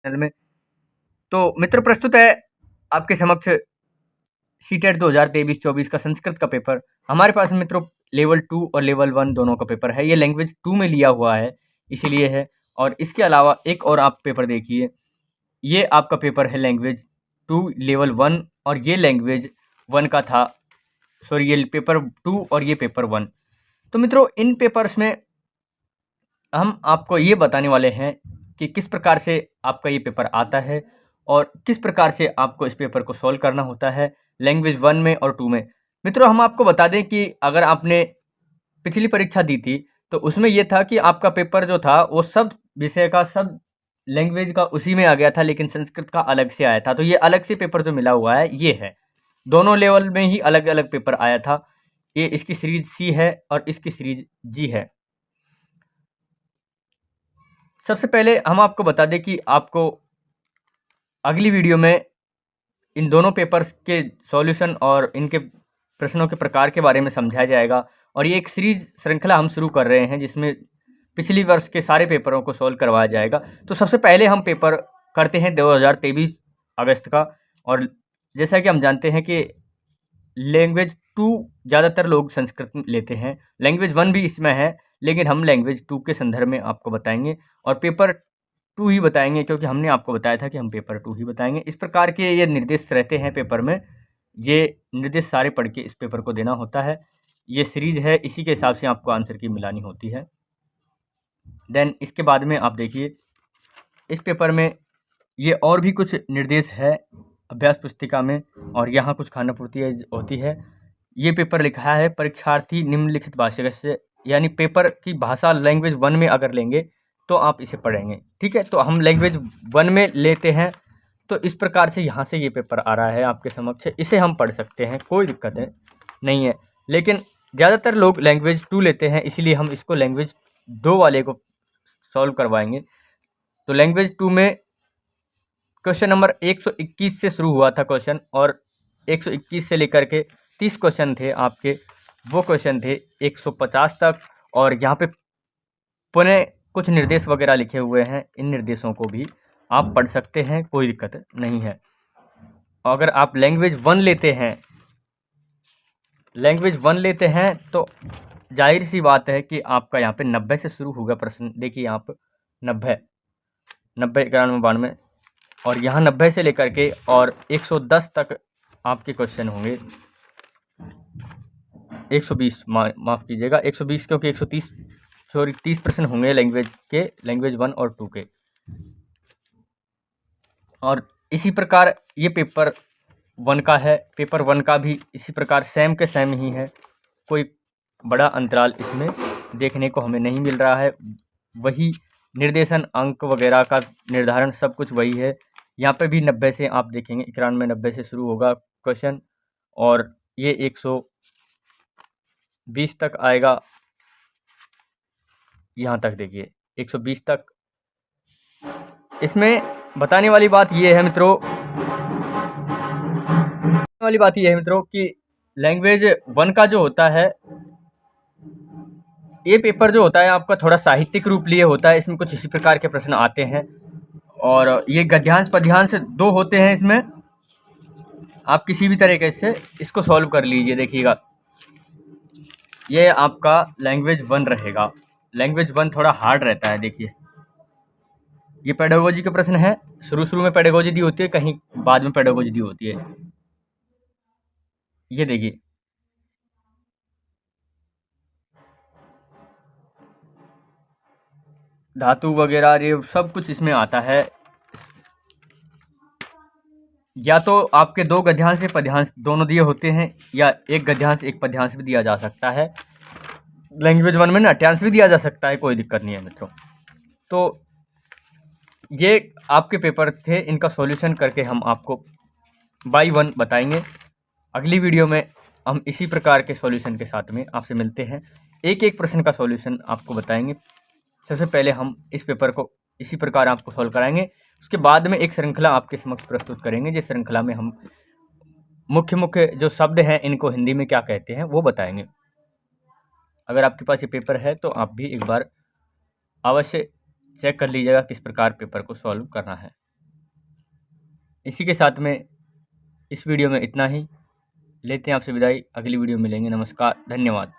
Channel में। तो मित्रों, प्रस्तुत है आपके समक्ष सीटेट 2023-24 का संस्कृत का पेपर। हमारे पास मित्रों लेवल 2 और लेवल 1 दोनों का पेपर है। ये लैंग्वेज 2 में लिया हुआ है, इसीलिए है। और इसके अलावा एक और आप पेपर देखिए, ये आपका पेपर है लैंग्वेज 2 लेवल 1 और ये लैंग्वेज 1 का था। सॉरी, ये पेपर 2 और ये पेपर 1। तो मित्रों, इन पेपर्स में हम आपको ये बताने वाले हैं कि किस प्रकार से आपका ये पेपर आता है और किस प्रकार से आपको इस पेपर को सॉल्व करना होता है लैंग्वेज 1 में और 2 में। मित्रों, हम आपको बता दें कि अगर आपने पिछली परीक्षा दी थी तो उसमें ये था कि आपका पेपर जो था वो सब विषय का, सब लैंग्वेज का उसी में आ गया था, लेकिन संस्कृत का अलग से आया था। तो ये अलग से पेपर जो मिला हुआ है ये है, दोनों लेवल में ही अलग अलग पेपर आया था। ये इसकी सीरीज सी है और इसकी सीरीज जी है। सबसे पहले हम आपको बता दें कि आपको अगली वीडियो में इन दोनों पेपर्स के सॉल्यूशन और इनके प्रश्नों के प्रकार के बारे में समझाया जाएगा। और ये एक सीरीज श्रृंखला हम शुरू कर रहे हैं जिसमें पिछली वर्ष के सारे पेपरों को सॉल्व करवाया जाएगा। तो सबसे पहले हम पेपर करते हैं 2023 अगस्त का। और जैसा कि हम जानते हैं कि लैंग्वेज 2 ज़्यादातर लोग संस्कृत में लेते हैं, लैंग्वेज 1 भी इसमें है, लेकिन हम लैंग्वेज 2 के संदर्भ में आपको बताएंगे और पेपर 2 ही बताएंगे, क्योंकि हमने आपको बताया था कि हम पेपर 2 ही बताएंगे। इस प्रकार के ये निर्देश रहते हैं पेपर में, ये निर्देश सारे पढ़ के इस पेपर को देना होता है। ये सीरीज है, इसी के हिसाब से आपको आंसर की मिलानी होती है। देन इसके बाद में आप देखिए इस पेपर में ये और भी कुछ निर्देश है अभ्यास पुस्तिका में, और यहाँ कुछ खानापूर्ति होती है। ये पेपर लिखा है परीक्षार्थी निम्नलिखित भाषा से, यानी पेपर की भाषा लैंग्वेज 1 में अगर लेंगे तो आप इसे पढ़ेंगे, ठीक है। तो हम लैंग्वेज 1 में लेते हैं, तो इस प्रकार से यहाँ से ये पेपर आ रहा है आपके समक्ष, इसे हम पढ़ सकते हैं, कोई दिक्कत नहीं है। लेकिन ज़्यादातर लोग लैंग्वेज 2 लेते हैं, इसीलिए हम इसको लैंग्वेज 2 वाले को सॉल्व करवाएंगे। तो लैंग्वेज 2 में क्वेश्चन नंबर 121 से शुरू हुआ था क्वेश्चन, और 121 से लेकर के 30 क्वेश्चन थे आपके, वो क्वेश्चन थे 150 तक। और यहाँ पे पुनः कुछ निर्देश वगैरह लिखे हुए हैं, इन निर्देशों को भी आप पढ़ सकते हैं, कोई दिक्कत नहीं है। अगर आप लैंग्वेज 1 लेते हैं, तो जाहिर सी बात है कि आपका यहाँ पे 90 से शुरू होगा प्रश्न। देखिए यहाँ पर 90, 91, 92, और यहाँ 90 से लेकर के और 110 तक आपके क्वेश्चन होंगे। 120 माफ़ कीजिएगा, 120, क्योंकि 30 प्रश्न होंगे लैंग्वेज 1 और 2 के। और इसी प्रकार ये पेपर 1 का है, पेपर 1 का भी इसी प्रकार सेम के सेम ही है, कोई बड़ा अंतराल इसमें देखने को हमें नहीं मिल रहा है। वही निर्देशन, अंक वगैरह का निर्धारण सब कुछ वही है। यहाँ पे भी 90 से आप देखेंगे, 91, 90 से शुरू होगा क्वेश्चन, और ये 120 तक आएगा। यहाँ तक देखिए 120 तक। इसमें बताने वाली बात ये है मित्रों, कि लैंग्वेज 1 का जो होता है, ये पेपर जो होता है आपका थोड़ा साहित्यिक रूप लिए होता है। इसमें कुछ इसी प्रकार के प्रश्न आते हैं, और ये गद्यांश पद्यांश 2 होते हैं इसमें। आप किसी भी तरीके से इसको सॉल्व कर लीजिए। देखिएगा, ये आपका लैंग्वेज 1 रहेगा। लैंग्वेज 1 थोड़ा हार्ड रहता है। देखिए, ये पेडागोजी के प्रश्न है, शुरू में पेडागोजी दी होती है, कहीं बाद में पेडागोजी दी होती है। ये देखिए, धातु वगैरह ये सब कुछ इसमें आता है। या तो आपके 2 गद्यांश या पद्यांश दोनों दिए होते हैं, या एक गद्यांश एक पद्यांश भी दिया जा सकता है। लैंग्वेज 1 में नाट्यांश भी दिया जा सकता है, कोई दिक्कत नहीं है मित्रों। तो ये आपके पेपर थे, इनका सॉल्यूशन करके हम आपको बाय 1 बताएंगे। अगली वीडियो में हम इसी प्रकार के सॉल्यूशन के साथ में आपसे मिलते हैं, एक एक प्रश्न का सॉल्यूशन आपको बताएंगे। सबसे पहले हम इस पेपर को इसी प्रकार आपको सॉल्व कराएंगे, उसके बाद में एक श्रृंखला आपके समक्ष प्रस्तुत करेंगे, जिस श्रृंखला में हम मुख्य जो शब्द हैं इनको हिंदी में क्या कहते हैं वो बताएंगे। अगर आपके पास ये पेपर है तो आप भी एक बार अवश्य चेक कर लीजिएगा किस प्रकार पेपर को सॉल्व करना है। इसी के साथ में इस वीडियो में इतना ही। लेते हैं आपसे विदाई, अगली वीडियो में मिलेंगे। नमस्कार, धन्यवाद।